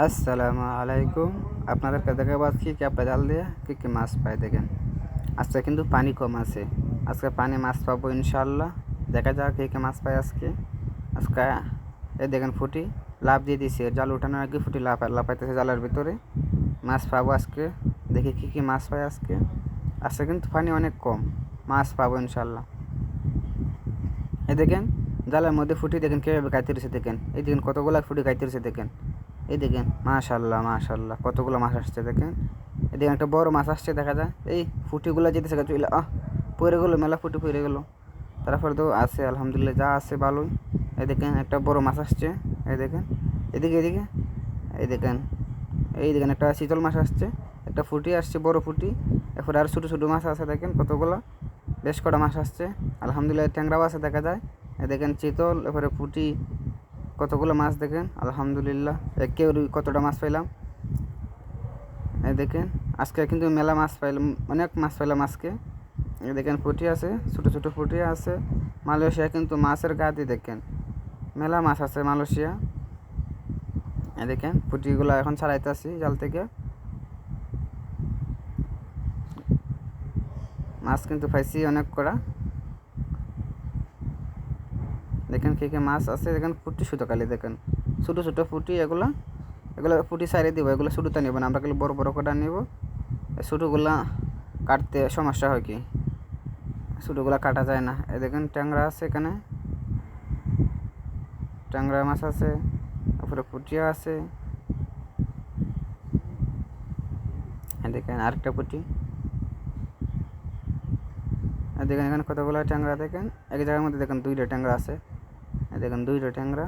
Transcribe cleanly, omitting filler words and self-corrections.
আসসালামু আলাইকুম। আপনাদেরকে দেখাবো আজকে ক্যাপটা জাল দিয়ে কী কী মাছ পাই দেখেন। আজকে কিন্তু পানি কম আছে, আজকে পানি মাছ পাবো ইনশাল্লাহ। দেখা যাক কী কী মাছ পাই আজকে। এই দেখেন ফুটি লাভ দিয়ে দিছে, জাল উঠানোর আগে ফুটি লাফাইতেছে জালের ভিতরে। মাছ পাবো আজকে, দেখি কী কী মাছ পাই আজকে। আজকে কিন্তু পানি অনেক কম, মাছ পাবো ইনশাল্লাহ। এই দেখেন জালের মধ্যে ফুটি দেখেন কীভাবে গাইতেছে দেখেন। এই দেখেন কতগুলো ফুটি গাইতেছে দেখেন। এই দেখেন মাশাল্লাহ মাশাল্লাহ কতগুলো মাছ আসছে দেখেন। এই দেখেন একটা বড় মাছ আসছে দেখা যায়। এই ফুটিগুলো যেতেছে চলে পড়ে গেলো, মেলা ফুটি পড়ে গেলো। তারপরে তো আছে আলহামদুলিল্লাহ, যা আছে ভালোই। এই দেখেন একটা বড় মাছ আসছে। এই দেখেন এদিকে এদিকে, এই দেখেন একটা শীতল মাছ আসছে, একটা ফুটি আসছে বড় ফুটি। এরপরে আর ছোটো ছোটো মাছ আছে দেখেন কতগুলো, বেশ কটা মাছ আসছে আলহামদুলিল্লাহ। ট্যাংরাও আছে দেখা যায়। এই দেখেন চিতল, এরপরে ফুটি, কতগুলো মাছ দেখেন আলহামদুলিল্লাহ। কেউ কতটা মাছ পাইলাম। এই দেখেন আজকে কিন্তু মেলা মাছ পাইলাম, অনেক মাছ পাইলাম আজকে। এই দেখেন ফুটি আছে, ছোটো ছোটো ফুটি আছে। মালয়েশিয়া কিন্তু মাছের গাদি দেখেন, মেলা মাছ আছে মালয়েশিয়া। এই দেখেন ফুটিগুলো এখন ছাড়াইতেছি জাল থেকে। মাছ কিন্তু পাইছি অনেক করা। দেখেন কী কী মাছ আছে দেখেন। ফুটি শুধু খালি দেখেন ছোটো ছোটো ফুটি, এগুলো ফুটি সাইডে দিব, এগুলো ছোটোতে নেব না, আমরা খালি বড় বড় কটা নেব। ছোটোগুলা কাটতে সমস্যা হয়, কি ছোটোগুলা কাটা যায় না। এই দেখেন ট্যাংরা আছে এখানে, ট্যাংরা মাছ আছে, তারপরে পুঁটিও আছে। দেখেন আরেকটা পুঁটি। দেখেন এখানে কতগুলো ট্যাংরা দেখেন, এক জায়গার মধ্যে দেখেন দুইটা ট্যাংরা আছে। দেখেন দুইটা ট্যাংরা।